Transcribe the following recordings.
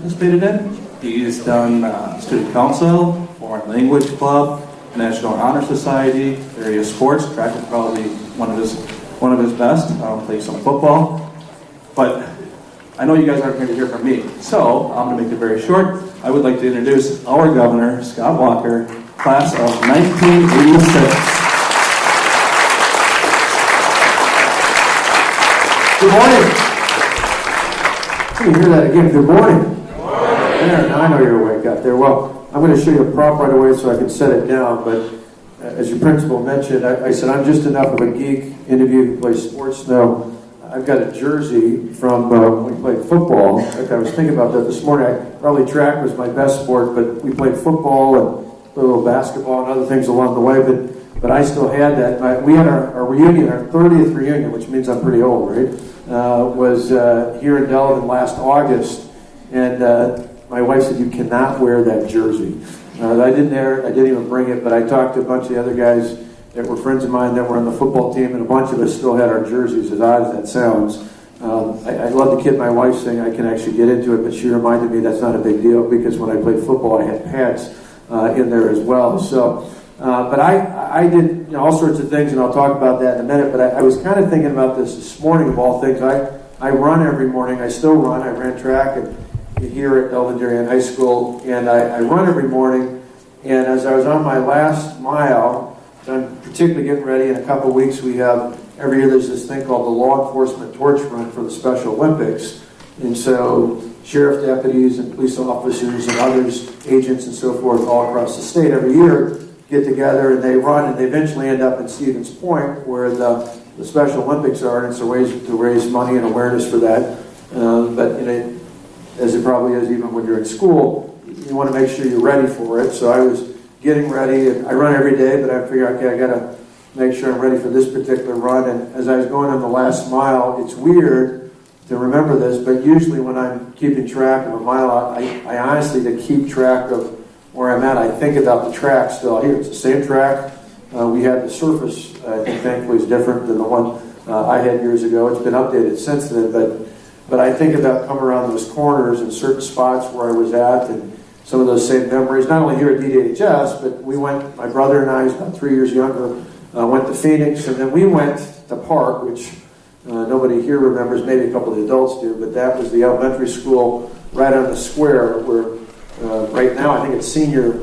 participated in. He's done student council, foreign language club, National Honor Society, various sports. Track is probably one of his best. Plays some football, but I know you guys aren't here to hear from me, so I'm going to make it very short. I would like to introduce our governor, Scott Walker, class of 1986. Good morning. Let me hear that again. Good morning. Good morning. There, now I know you're awake out there. Well, I'm going to show you a prop right away so I can set it down, but as your principal mentioned, I said I'm just enough of a geek interview who plays sports. Now, I've got a jersey from when we played football. In fact, I was thinking about that this morning. Probably track was my best sport, but we played football and a little basketball and other things along the way, but I still had that. We had our reunion, our 30th reunion, which means I'm pretty old, right? Was here in Delavan last August, and my wife said, "You cannot wear that jersey." I didn't even bring it, but I talked to a bunch of the other guys that were friends of mine that were on the football team, and a bunch of us still had our jerseys, as odd as that sounds. I love to kid my wife saying I can actually get into it, but she reminded me that's not a big deal because when I played football, I had pads in there as well. So, but I did all sorts of things, and I'll talk about that in a minute. But I was kind of thinking about this morning of all things. I run every morning. I still run. I ran track here at Delavan-Darien High School, and I run every morning. And as I was on my last mile, I'm particularly getting ready. In a couple of weeks, we have every year there's this thing called the Law Enforcement Torch Run for the Special Olympics, and so sheriff deputies and police officers and others, agents and so forth, all across the state every year get together and they run, and they eventually end up in Stevens Point, where the Special Olympics are, and it's a way to raise money and awareness for that. But as it probably is, even when you're in school, you want to make sure you're ready for it. So I was getting ready, and I run every day, but I figured, okay, I got to make sure I'm ready for this particular run. And as I was going on the last mile, it's weird to remember this, but usually when I'm keeping track of a mile, I honestly, to keep track of where I'm at, I think about the track still. Here, it's the same track. We had the surface, I think, thankfully, is different than the one I had years ago. It's been updated since then, but I think about coming around those corners and certain spots where I was at, and some of those same memories, not only here at DDHS, but we went, my brother and I, who's about 3 years younger, went to Phoenix, and then we went to Park, which nobody here remembers, maybe a couple of the adults do, but that was the elementary school right on the square where right now I think it's senior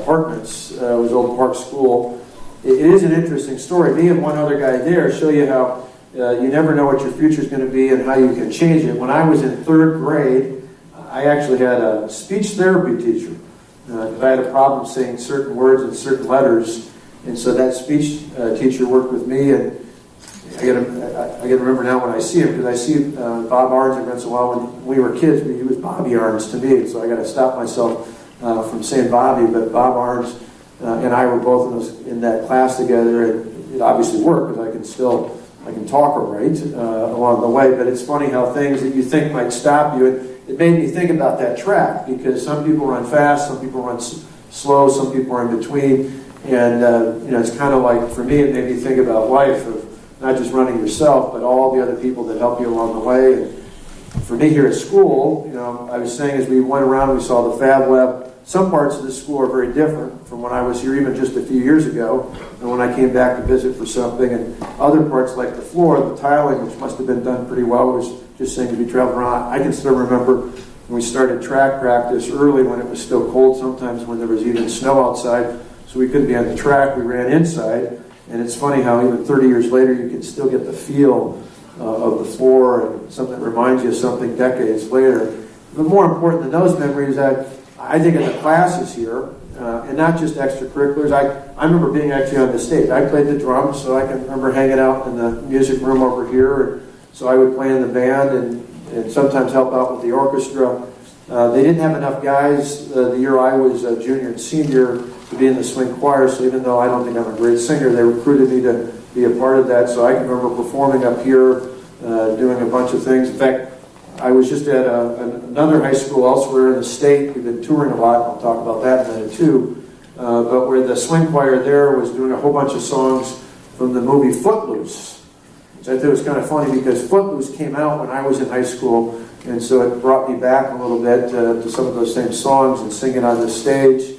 apartments, was Old Park School. It is an interesting story. Me and one other guy there show you how you never know what your future is going to be and how you can change it. When I was in 3rd grade, I actually had a speech therapy teacher. I had a problem saying certain words and certain letters, and so that speech teacher worked with me. And I get to remember now when I see him, because I see Bob Arns every once in a while. When we were kids, he was Bobby Arns to me, so I got to stop myself from saying Bobby. But Bob Arns and I were both in that class together, and it obviously worked because I can talk all right along the way. But it's funny how things that you think might stop you. It made me think about that track, because some people run fast, some people run slow, some people are in between, and it's kind of like, for me, it made me think about life, of not just running yourself, but all the other people that help you along the way. And for me here at school, I was saying as we went around, we saw the Fab Lab. Some parts of the school are very different from when I was here even just a few years ago, and when I came back to visit for something. And other parts like the floor, the tiling, which must have been done pretty well, was just saying to be traveling around. I can still remember when we started track practice early, when it was still cold sometimes, when there was even snow outside, so we couldn't be on the track. We ran inside, and it's funny how even 30 years later you can still get the feel of the floor, and something that reminds you of something decades later. But more important than those memories, I think of the classes here, and not just extracurriculars. I remember being actually on the stage. I played the drums, so I can remember hanging out in the music room over here. So I would play in the band and sometimes help out with the orchestra. They didn't have enough guys the year I was a junior and senior to be in the swing choir, so even though I don't think I'm a great singer, they recruited me to be a part of that. So I can remember performing up here, doing a bunch of things. In fact, I was just at another high school elsewhere in the state. We've been touring a lot. I'll talk about that in a minute too. But where the swing choir there was doing a whole bunch of songs from the movie Footloose. Which I thought was kind of funny because Footloose came out when I was in high school, And so it brought me back a little bit to some of those same songs and singing on the stage.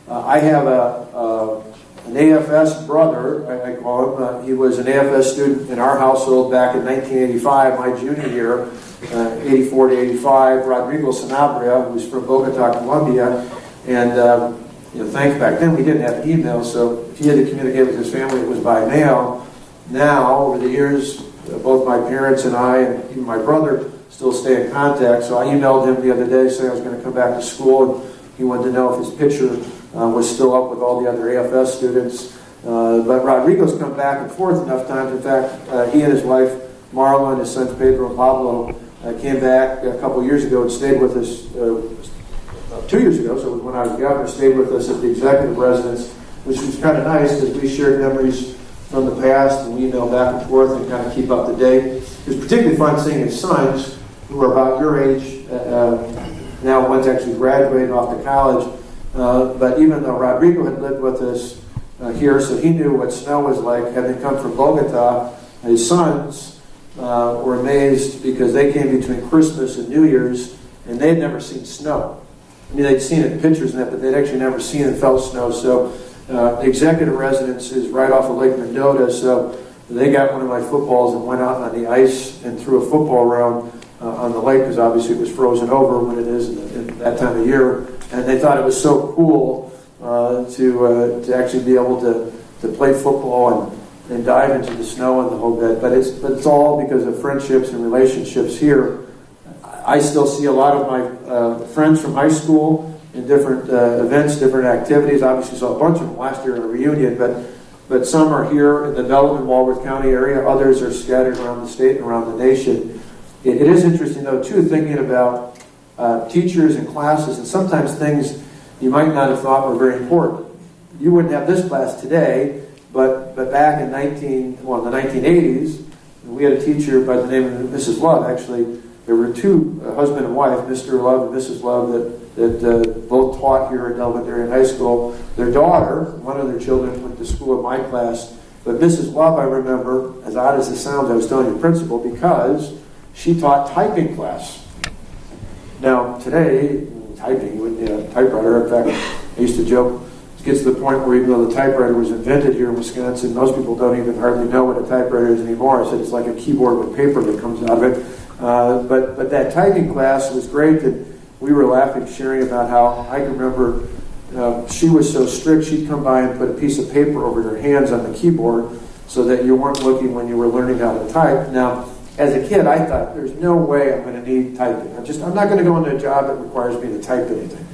I have an AFS brother, I call him. He was an AFS student in our household back in 1985, my junior year, 84 to 85. Rodrigo Sanabria, who's from Bogota, Colombia. And thanks, back then we didn't have email, so if he had to communicate with his family, it was by mail. Now, over the years, both my parents and I, and even my brother, still stay in contact. So I emailed him the other day saying I was going to come back to school, and he wanted to know if his picture was still up with all the other AFS students. But Rodrigo's come back and forth enough times. In fact, he and his wife, Marla, and his sons, Pedro and Pablo, came back a couple years ago and stayed with us 2 years ago, so when I was governor, stayed with us at the executive residence, which was kind of nice because we shared memories from the past and we emailed back and forth and kind of keep up to date. It was particularly fun seeing his sons, who are about your age. Now one's actually graduating off to college. But even though Rodrigo had lived with us here, so he knew what snow was like, having come from Bogota, his sons were amazed because they came between Christmas and New Year's and they'd never seen snow. I mean, they'd seen it in pictures and that, but they'd actually never seen and felt snow. So the executive residence is right off of Lake Mendota, so they got one of my footballs and went out on the ice and threw a football around on the lake, because obviously it was frozen over when it is in that time of year. And they thought it was so cool to actually be able to play football and dive into the snow and the whole bit. But it's all because of friendships and relationships here. I still see a lot of my friends from high school in different events, different activities. Obviously saw a bunch of them last year in a reunion, but some are here in the Delavan-Walworth County area. Others are scattered around the state and around the nation. It is interesting, though, too, thinking about teachers and classes, and sometimes things you might not have thought were very important. You wouldn't have this class today, but back in the 1980s, we had a teacher by the name of Mrs. Love. Actually, there were two, husband and wife, Mr. Love and Mrs. Love, that both taught here at Delavan-Darien High School. Their daughter, one of their children, went to school in my class. But Mrs. Love, I remember, as odd as it sounds, I was telling the principal, because she taught typing class. Now, today, typing, you wouldn't need a typewriter. In fact, I used to joke, it gets to the point where even though the typewriter was invented here in Wisconsin, most people don't even hardly know what a typewriter is anymore. I said it's like a keyboard with paper that comes out of it. But that typing class was great, and we were laughing, sharing about how I can remember she was so strict, she'd come by and put a piece of paper over your hands on the keyboard so that you weren't looking when you were learning how to type. Now, as a kid, I thought, there's no way I'm going to need typing. I'm not going to go into a job that requires me to type anything.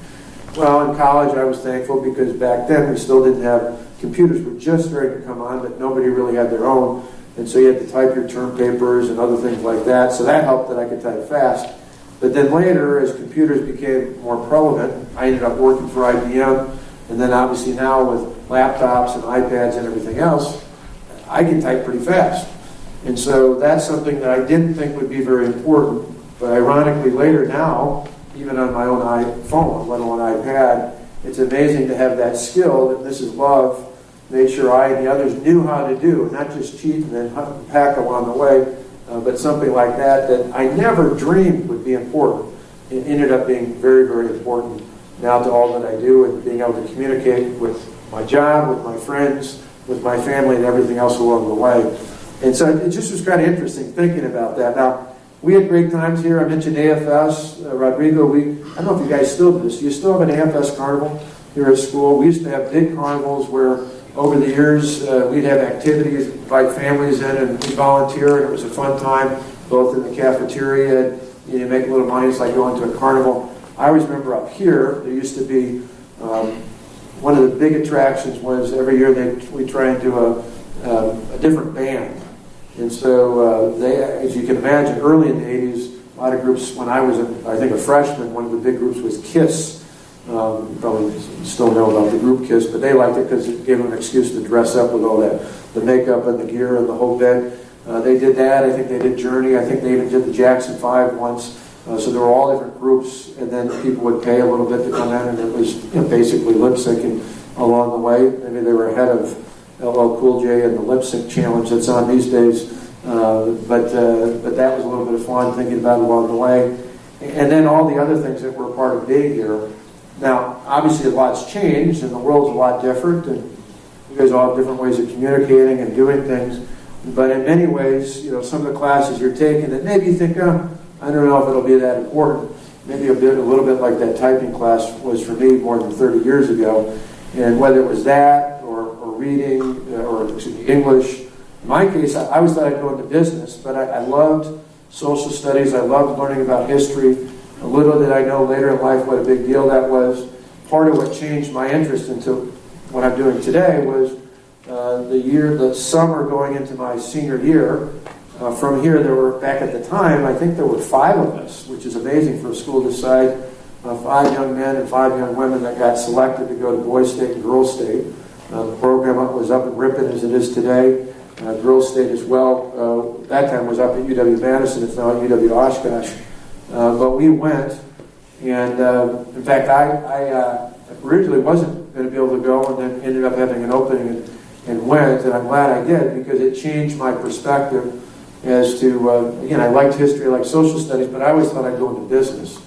Well, in college, I was thankful because back then we still didn't have, computers were just starting to come on, but nobody really had their own. And so you had to type your term papers and other things like that. So that helped that I could type fast. But then later, as computers became more prevalent, I ended up working for IBM. And then obviously now with laptops and iPads and everything else, I can type pretty fast. And so that's something that I didn't think would be very important. But ironically, later now, even on my own iPhone, let alone iPad, it's amazing to have that skill that Mrs. Love made sure I and the others knew how to do, not just cheat and then hunt and pack along the way, but something like that I never dreamed would be important. It ended up being very, very important now to all that I do, and being able to communicate with my job, with my friends, with my family, and everything else along the way. And so it just was kind of interesting thinking about that. Now, we had great times here. I mentioned AFS. Rodrigo, I don't know if you guys still do this. Do you still have an AFS carnival here at school? We used to have big carnivals where over the years we'd have activities, invite families in, and we volunteer, and it was a fun time, both in the cafeteria, and you make a little money. It's like going to a carnival. I always remember up here, there used to be one of the big attractions was every year we try and do a different band. And so as you can imagine, early in the 80s, a lot of groups, when I was, I think, a freshman, one of the big groups was KISS. You probably still know about the group KISS, but they liked it because it gave them an excuse to dress up with all that, the makeup and the gear and the whole bit. They did that. I think they did Journey. I think they even did the Jackson 5 once. So there were all different groups, and then people would pay a little bit to come in, and it was basically lip syncing along the way. Maybe they were ahead of LL Cool J and the lip sync challenge that's on these days. But that was a little bit of fun thinking about it along the way. and then all the other things that were a part of being here. Now, obviously, a lot's changed, and the world's a lot different, and you guys all have different ways of communicating and doing things. But in many ways, some of the classes you're taking that maybe you think, oh, I don't know if it'll be that important. Maybe a little bit like that typing class was for me more than 30 years ago. And whether it was that or reading or English, in my case, I always thought I'd go into business, but I loved social studies. I loved learning about history. A little did I know later in life what a big deal that was. Part of what changed my interest into what I'm doing today was the summer going into my senior year. From here, there were, back at the time, I think there were 5 of us, which is amazing for a school this size. 5 young men and 5 young women that got selected to go to Boys State and Girls State. The program was up in Ripon as it is today. Girls State as well, that time was up at UW-Madison. It's now at UW-Oshkosh. But we went, and in fact, I originally wasn't going to be able to go, and then ended up having an opening and went, and I'm glad I did, because it changed my perspective as to, again, I liked history, I liked social studies, but I always thought I'd go into business.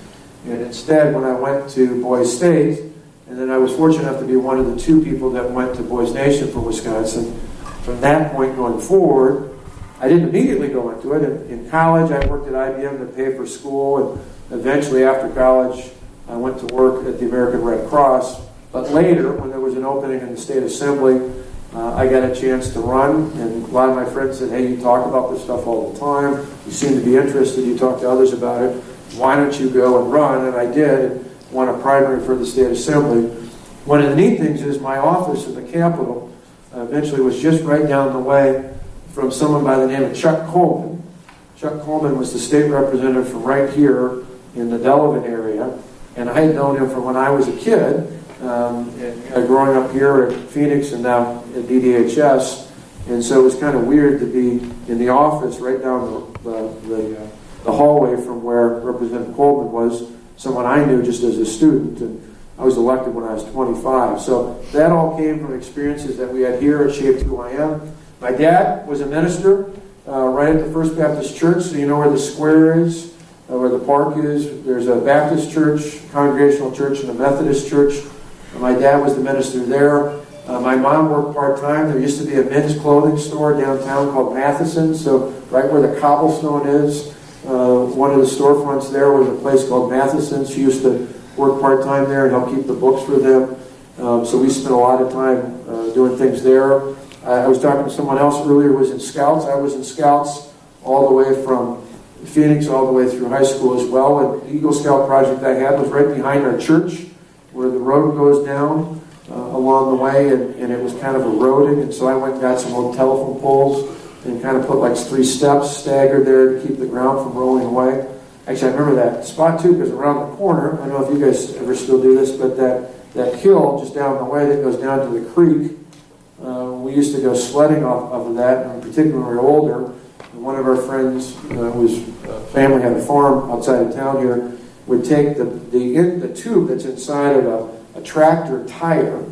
And instead, when I went to Boys State, and then I was fortunate enough to be one of the 2 people that went to Boys Nation for Wisconsin, from that point going forward, I didn't immediately go into it. In college, I worked at IBM to pay for school, and eventually after college, I went to work at the American Red Cross. But later, when there was an opening in the state assembly, I got a chance to run, and a lot of my friends said, hey, you talk about this stuff all the time, you seem to be interested, you talk to others about it, why don't you go and run? And I did, and won a primary for the state assembly. One of the neat things is my office in the Capitol eventually was just right down the way from someone by the name of Chuck Coleman. Chuck Coleman was the state representative from right here in the Delavan area, and I had known him from when I was a kid, growing up here at Phoenix and now at DDHS, and so it was kind of weird to be in the office right down the hallway from where Representative Coleman was, someone I knew just as a student, and I was elected when I was 25. So that all came from experiences that we had here. It shaped who I am. My dad was a minister right at the First Baptist Church, so you know where the square is, where the park is. There's a Baptist church, Congregational church, and a Methodist church. My dad was the minister there. My mom worked part-time. There used to be a men's clothing store downtown called Matheson's, so right where the cobblestone is, one of the storefronts there was a place called Matheson's. She used to work part-time there and help keep the books for them. So we spent a lot of time doing things there. I was talking to someone else earlier who was in Scouts. I was in Scouts all the way from Phoenix all the way through high school as well. And the Eagle Scout project I had was right behind our church, where the road goes down along the way, and it was kind of eroding, and so I went and got some old telephone poles and kind of put like 3 steps staggered there to keep the ground from rolling away. Actually, I remember that spot too, because around the corner, I don't know if you guys ever still do this, but that hill just down the way that goes down to the creek, we used to go sledding off of that, and particularly when we were older. And one of our friends, whose family had a farm outside of town here, would take the tube that's inside of a tractor tire,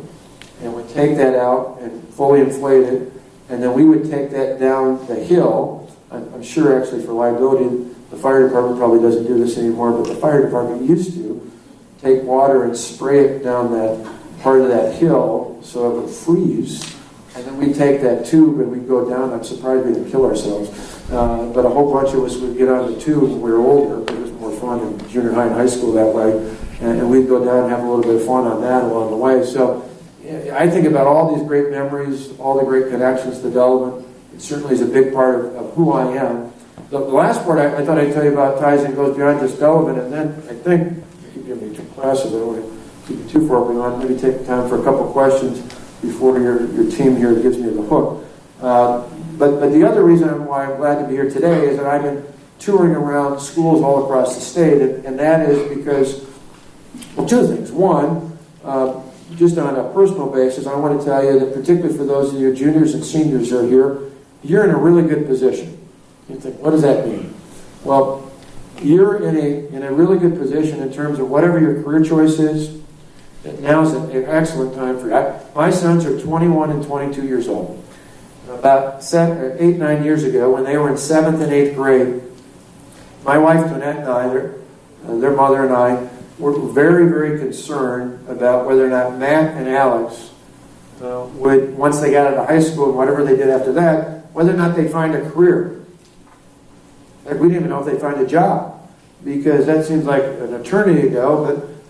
and would take that out and fully inflate it, and then we would take that down the hill. I'm sure actually for liability, the fire department probably doesn't do this anymore, but the fire department used to take water and spray it down that part of that hill so it would freeze. And then we'd take that tube and we'd go down. I'm surprised we didn't kill ourselves. But a whole bunch of us would get on the tube when we were older. It was more fun in junior high and high school that way. And we'd go down and have a little bit of fun on that along the way. So I think about all these great memories, all the great connections to Delavan. It certainly is a big part of who I am. The last part I thought I'd tell you about ties and goes beyond just Delavan. And then I think, I keep giving me 2 classes. I don't want to keep you too far beyond. Maybe take time for a couple questions before your team here gives me the hook. But the other reason why I'm glad to be here today is that I've been touring around schools all across the state, and that is because, well, 2 things. One, just on a personal basis, I want to tell you that particularly for those of you juniors and seniors who are here, you're in a really good position. You think, what does that mean? Well, you're in a really good position in terms of whatever your career choice is. Now's an excellent time for you. My sons are 21 and 22 years old. About 8, 9 years ago, when they were in 7th and 8th grade, my wife, Tonette, and their mother and I, were very, very concerned about whether or not Matt and Alex would, once they got out of high school and whatever they did after that, whether or not they'd find a career. Like, we didn't even know if they'd find a job, because that seems like an eternity ago,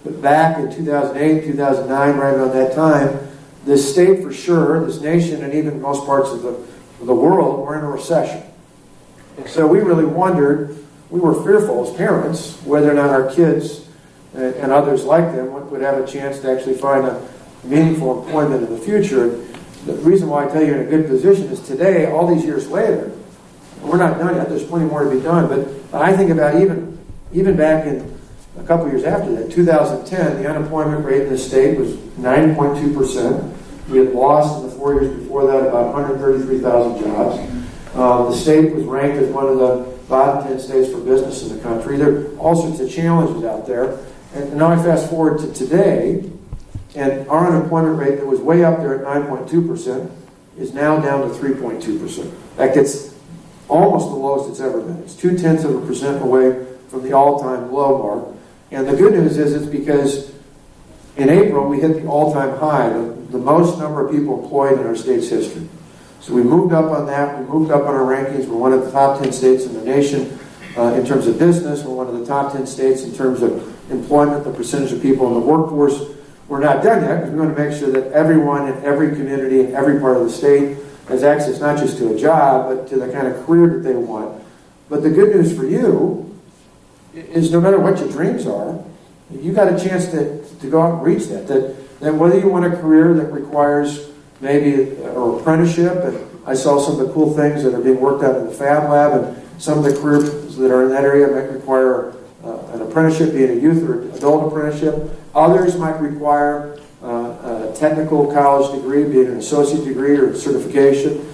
but back in 2008, 2009, right around that time, this state for sure, this nation, and even most parts of the world were in a recession. And so we really wondered, we were fearful as parents, whether or not our kids and others like them would have a chance to actually find a meaningful employment in the future. The reason why I tell you you're in a good position is today, all these years later, we're not done yet, there's plenty more to be done, but I think about even back in a couple years after that, 2010, the unemployment rate in the state was 9.2%. We had lost in the 4 years before that about 133,000 jobs. The state was ranked as one of the bottom 10 states for business in the country. There are all sorts of challenges out there. And now I fast forward to today, and our unemployment rate that was way up there at 9.2% is now down to 3.2%. That gets almost the lowest it's ever been. It's 0.2% away from the all-time low mark. And the good news is it's because in April we hit the all-time high, the most number of people employed in our state's history. So we moved up on that. We moved up on our rankings. We're one of the top 10 states in the nation in terms of business. We're one of the top 10 states in terms of employment, the percentage of people in the workforce. We're not done yet, because we want to make sure that everyone in every community in every part of the state has access not just to a job, but to the kind of career that they want. But the good news for you is no matter what your dreams are, you got a chance to go out and reach that. That whether you want a career that requires maybe an apprenticeship, and I saw some of the cool things that are being worked out in the Fab Lab, and some of the careers that are in that area might require an apprenticeship, be it a youth or adult apprenticeship. Others might require a technical college degree, be it an associate degree or certification.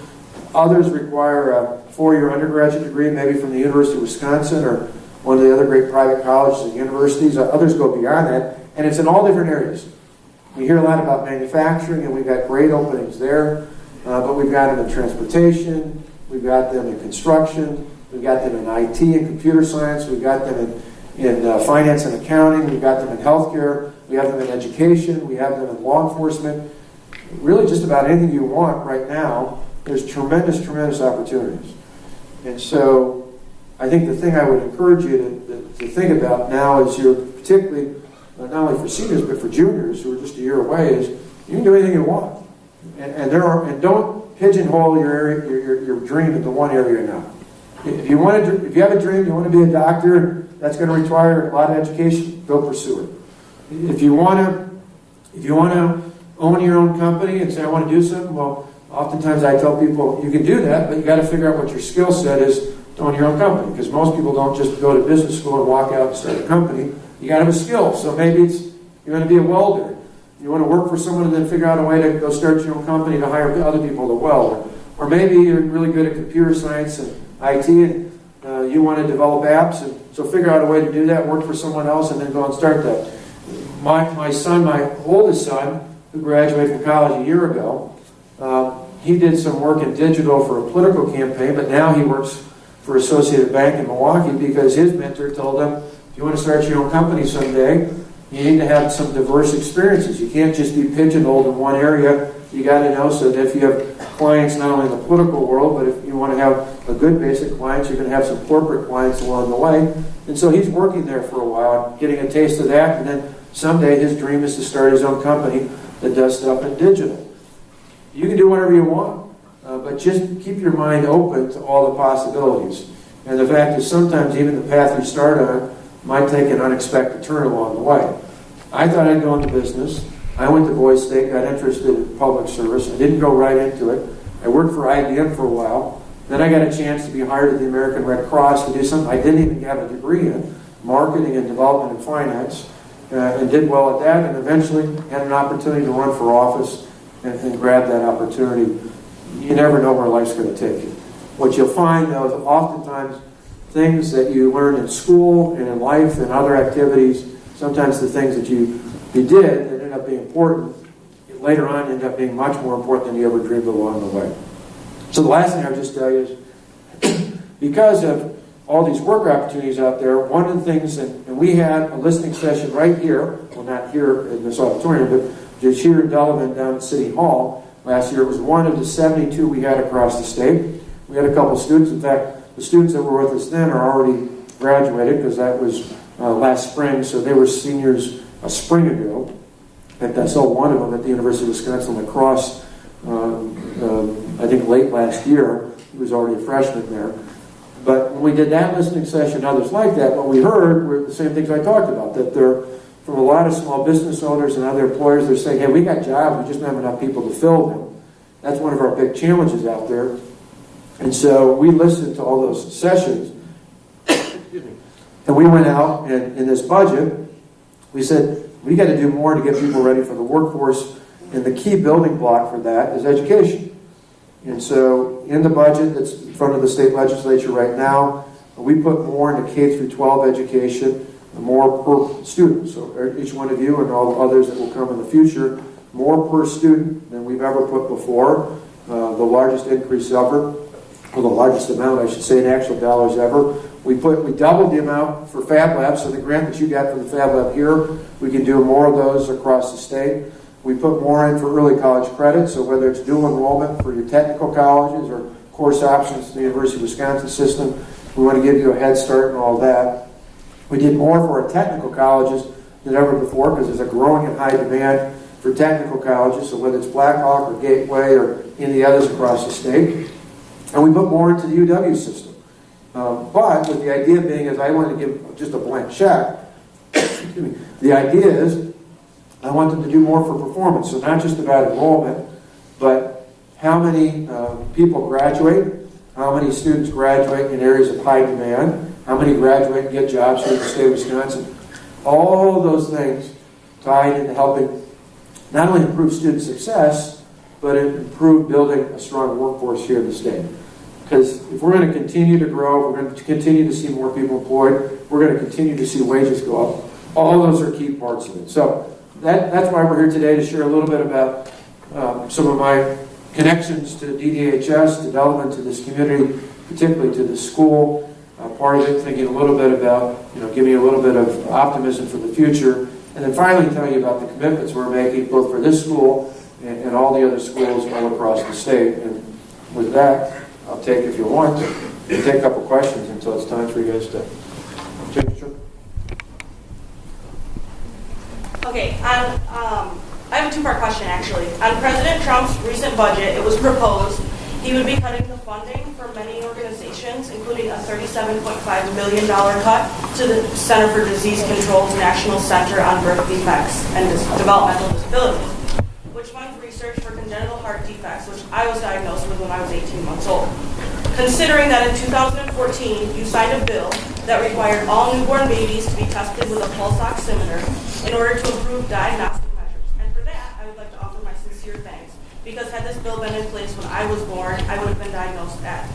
Others require a 4-year undergraduate degree, maybe from the University of Wisconsin or one of the other great private colleges and universities. Others go beyond that, and it's in all different areas. We hear a lot about manufacturing, and we've got great openings there, but we've got them in transportation, we've got them in construction, we've got them in IT and computer science, we've got them in finance and accounting, we've got them in healthcare, we have them in education, we have them in law enforcement. Really just about anything you want right now, there's tremendous, tremendous opportunities. And so I think the thing I would encourage you to think about now is you're particularly, not only for seniors, but for juniors who are just a year away, is you can do anything you want. And don't pigeonhole your dream into one area now. If you have a dream, you want to be a doctor, that's going to require a lot of education, go pursue it. If you want to own your own company and say, I want to do something, well, oftentimes I tell people, you can do that, but you got to figure out what your skill set is to own your own company, because most people don't just go to business school and walk out and start a company. You got to have a skill. So maybe you're going to be a welder. You want to work for someone and then figure out a way to go start your own company to hire other people to weld. Or maybe you're really good at computer science and IT, and you want to develop apps, and so figure out a way to do that, work for someone else, and then go and start that. My son, my oldest son, who graduated from college a year ago, he did some work in digital for a political campaign, but now he works for Associated Bank in Milwaukee because his mentor told him, if you want to start your own company someday, you need to have some diverse experiences. You can't just be pigeonholed in one area. You got to know so that if you have clients not only in the political world, but if you want to have a good basic clients, you're going to have some corporate clients along the way. And so he's working there for a while, getting a taste of that, and then someday his dream is to start his own company that does stuff in digital. You can do whatever you want, but just keep your mind open to all the possibilities. And the fact is sometimes even the path you start on might take an unexpected turn along the way. I thought I'd go into business. I went to Boise State, got interested in public service. I didn't go right into it. I worked for IBM for a while. Then I got a chance to be hired at the American Red Cross to do something I didn't even have a degree in, marketing and development and finance, and did well at that, and eventually had an opportunity to run for office and grab that opportunity. You never know where life's going to take you. What you'll find, though, is oftentimes things that you learn in school and in life and other activities, sometimes the things that you did that end up being important, later on end up being much more important than you ever dreamed along the way. So the last thing I would just tell you is, because of all these work opportunities out there. One of the things, and we had a listening session right here, well, not here in this auditorium, but just here in Delavan down at City Hall last year. It was one of the 72 we had across the state. We had a couple students. In fact, the students that were with us then are already graduated because that was last spring, so they were seniors a spring ago. In fact, I saw one of them at the University of Wisconsin lacrosse, I think late last year. He was already a freshman there. But when we did that listening session, others like that, what we heard were the same things I talked about, that they're, from a lot of small business owners and other employers, they're saying, hey, we got jobs, we just don't have enough people to fill them. That's one of our big challenges out there. And so we listened to all those sessions, and we went out, and in this budget, we said, we got to do more to get people ready for the workforce, and the key building block for that is education. And so in the budget that's in front of the state legislature right now, we put more into K through 12 education, more per student. So each one of you and all the others that will come in the future, more per student than we've ever put before. The largest increase ever, or the largest amount, I should say, in actual dollars ever. We doubled the amount for Fab Labs, so the grant that you got from the Fab Lab here, we can do more of those across the state. We put more in for early college credit, so whether it's dual enrollment for your technical colleges or course options to the University of Wisconsin system, we want to give you a head start and all that. We did more for our technical colleges than ever before because there's a growing and high demand for technical colleges, so whether it's Blackhawk or Gateway or any of the others across the state. And we put more into the UW system. But with the idea being is I want to give just a blank check. The idea is I want them to do more for performance. So not just about enrollment, but how many people graduate, how many students graduate in areas of high demand, how many graduate and get jobs here in the state of Wisconsin. All of those things tied into helping not only improve student success, but improve building a strong workforce here in the state. Because if we're going to continue to grow, we're going to continue to see more people employed, we're going to continue to see wages go up. All those are key parts of it. So that's why we're here today, to share a little bit about some of my connections to DDHS, to Delavan, to this community, particularly to the school. Part of it, thinking a little bit about, giving you a little bit of optimism for the future. And then finally tell you about the commitments we're making, both for this school and all the other schools all across the state. And with that, I'll take, if you want, take a couple questions until it's time for you guys to take a trip. Okay, I have a two-part question, actually. On President Trump's recent budget, it was proposed he would be cutting the funding for many organizations, including a $37.5 million cut to the Center for Disease Control's National Center on Birth Defects and Developmental Disabilities, which funds research for congenital heart defects, which I was diagnosed with when I was 18 months old. Considering that in 2014, you signed a bill that required all newborn babies to be tested with a pulse oximeter in order to improve diagnostic measures. And for that, I would like to offer my sincere thanks, because had this bill been in place when I was born, I would have been diagnosed at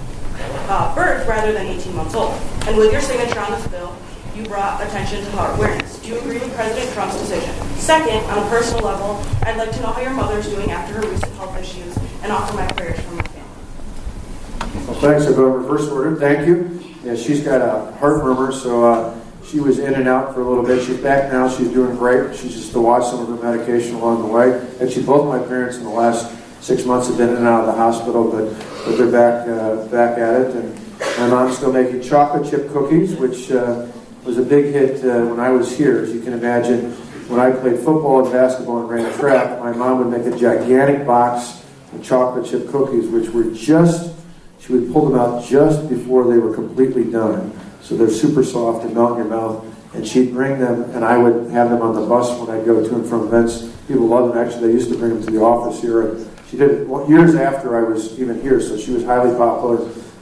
birth rather than 18 months old. And with your signature on this bill, you brought attention to heart awareness. Do you agree with President Trump's decision? Second, on a personal level, I'd like to know how your mother's doing after her recent health issues and offer my prayers for my family. Well, thanks. I'll go in reverse order. Thank you. Yeah, she's got a heart murmur, so she was in and out for a little bit. She's back now. She's doing great. She's just to watch some of her medication along the way. Actually, both my parents in the last 6 months have been in and out of the hospital, but they're back at it. And my mom's still making chocolate chip cookies, which was a big hit when I was here. As you can imagine, when I played football and basketball and ran track, my mom would make a gigantic box of chocolate chip cookies, which were she would pull them out just before they were completely done. So they're super soft and melt in your mouth. And she'd bring them, and I would have them on the bus when I'd go to and from events. People loved them. Actually, they used to bring them to the office here. And she did it years after I was even here, so she was highly popular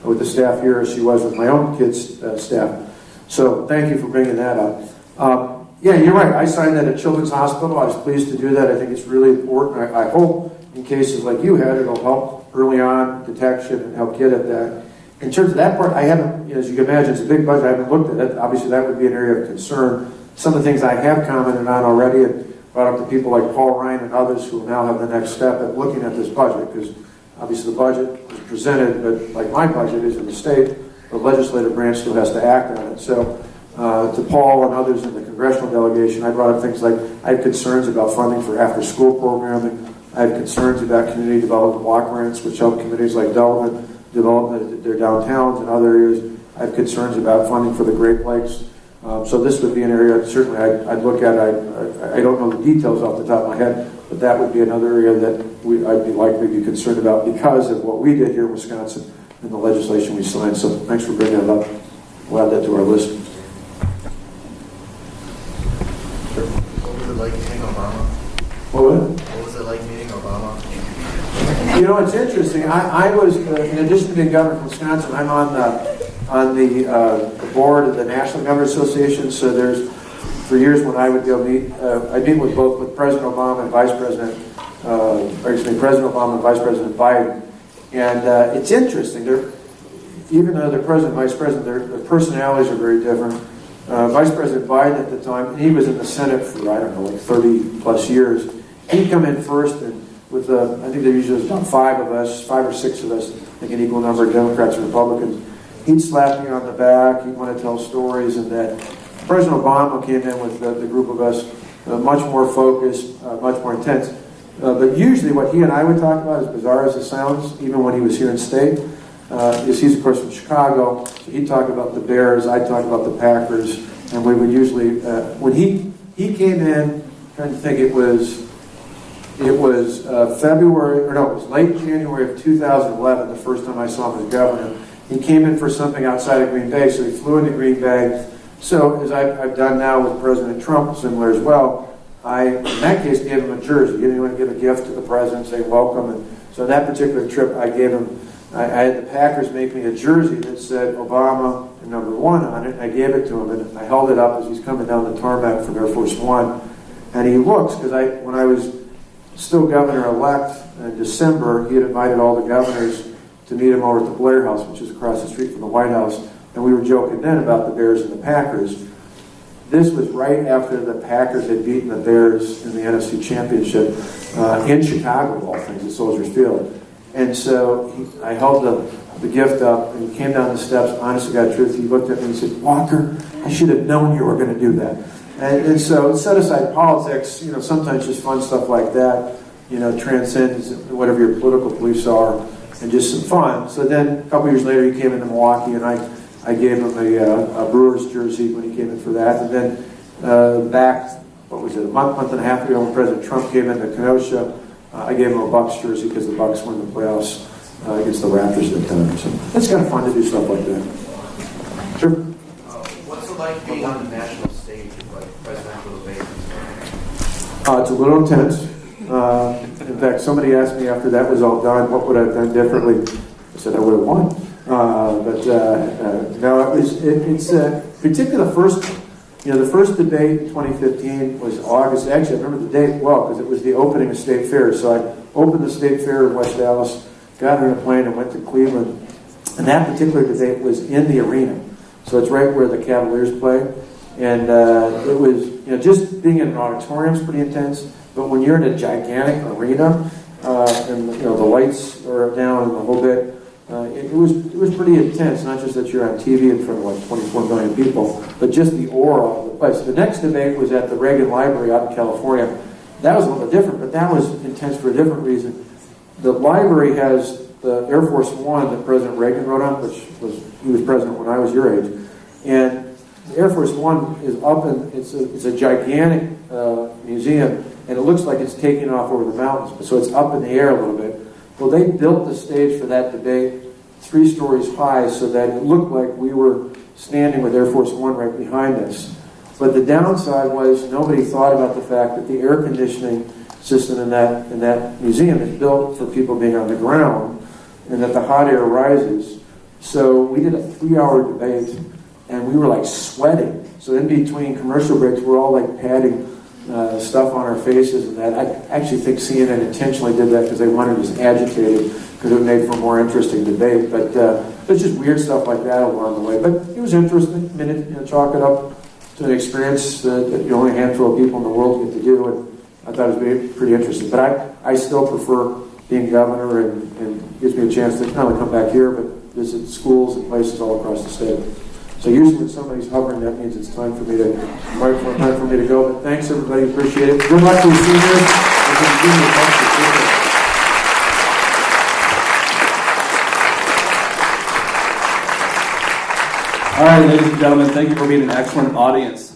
with the staff here as she was with my own kids' staff. So thank you for bringing that up. Yeah, you're right. I signed that at Children's Hospital. I was pleased to do that. I think it's really important. I hope in cases like you had, it'll help early on detection and help get at that. In terms of that part, I haven't, as you can imagine, it's a big budget. I haven't looked at it. Obviously, that would be an area of concern. Some of the things I have commented on already and brought up to people like Paul Ryan and others who now have the next step at looking at this budget, because obviously the budget was presented, but like my budget is in the state, the legislative branch still has to act on it. So to Paul and others in the congressional delegation, I brought up things like I have concerns about funding for after-school programming. I have concerns about community development block grants, which help communities like Delavan develop their downtowns and other areas. I have concerns about funding for the Great Lakes. So this would be an area certainly I'd look at. I don't know the details off the top of my head, but that would be another area that I'd be likely to be concerned about because of what we did here in Wisconsin and the legislation we signed. So thanks for bringing it up. We'll add that to our list. What was it like meeting Obama? What was it like meeting Obama? You know, it's interesting. I was, in addition to being governor of Wisconsin, I'm on the board of the National Government Association. So there's, for years when I would go meet, I'd meet with President Obama and President Obama and Vice President Biden. And it's interesting. Even though they're president and vice president, their personalities are very different. Vice President Biden at the time, and he was in the Senate for, I don't know, like 30 plus years. He'd come in first, and with, I think there usually was about 5 or 6 of us, I think an equal number of Democrats and Republicans. He'd slap me on the back, he'd want to tell stories, and that President Obama came in with the group of us, much more focused, much more intense. But usually what he and I would talk about, as bizarre as it sounds, even when he was here in state, is he's of course from Chicago, so he'd talk about the Bears, I'd talk about the Packers, and we would usually, when he came in, I'm trying to think, it was February, or no, it was late January of 2011, the first time I saw him as governor. He came in for something outside of Green Bay, so he flew into Green Bay. So, as I've done now with President Trump, similar as well, I, in that case, gave him a jersey. You want to give a gift to the president, say welcome. And so that particular trip, I gave him, I had the Packers make me a jersey that said Obama and number 1 on it, and I gave it to him, and I held it up as he's coming down the tarmac from Air Force One. And he looks, because when I was still governor-elect in December, he had invited all the governors to meet him over at the Blair House, which is across the street from the White House. And we were joking then about the Bears and the Packers. This was right after the Packers had beaten the Bears in the NFC Championship in Chicago, of all things, at Soldier Field. And so I held the gift up, and he came down the steps. Honest to God truth, he looked at me and said, "Walker, I should have known you were going to do that." And so set aside politics, sometimes just fun stuff like that, transcends whatever your political beliefs are, and just some fun. So then a couple years later, he came into Milwaukee, and I gave him a Brewers jersey when he came in for that. And then back, a month and a half ago when President Trump came into Kenosha, I gave him a Bucks jersey because the Bucks won the playoffs against the Raptors at the time. So it's kind of fun to do stuff like that. Sure. What's it like being on the national stage, like presidential debates? It's a little intense. In fact, somebody asked me after that was all done, what would I have done differently? I said I would have won. No, it's particularly the first debate in 2015 was August. Actually, I remember the date well because it was the opening of State Fair. So I opened the State Fair in West Dallas, got on a plane and went to Cleveland. And that particular debate was in the arena. So it's right where the Cavaliers play. And it was, just being in an auditorium is pretty intense. But when you're in a gigantic arena, and the lights are down and the whole bit, it was pretty intense. Not just that you're on TV in front of like 24 million people, but just the aura of the place. The next debate was at the Reagan Library out in California. That was a little bit different, but that was intense for a different reason. The library has the Air Force One that President Reagan wrote on, he was president when I was your age, and the Air Force One is up in it's a gigantic museum. And it looks like it's taking off over the mountains, so it's up in the air a little bit. Well, they built the stage for that debate 3 stories high so that it looked like we were standing with Air Force One right behind us. But the downside was nobody thought about the fact that the air conditioning system in that museum is built for people being on the ground, and that the hot air rises. So we did a 3-hour debate, and we were like sweating. So in between commercial breaks, we're all like padding stuff on our faces and that. I actually think CNN intentionally did that because they wanted us agitated because it made for a more interesting debate. But it's just weird stuff like that along the way. But it was interesting. I mean, chalk it up to an experience that only a handful of people in the world get to do. And I thought it was pretty interesting. But I still prefer being governor and gives me a chance to not only come back here, but visit schools and places all across the state. So usually when somebody's hovering, that means it's time for me to go. But thanks everybody, appreciate it. Good luck to the seniors. All right, ladies and gentlemen, thank you for being an excellent audience.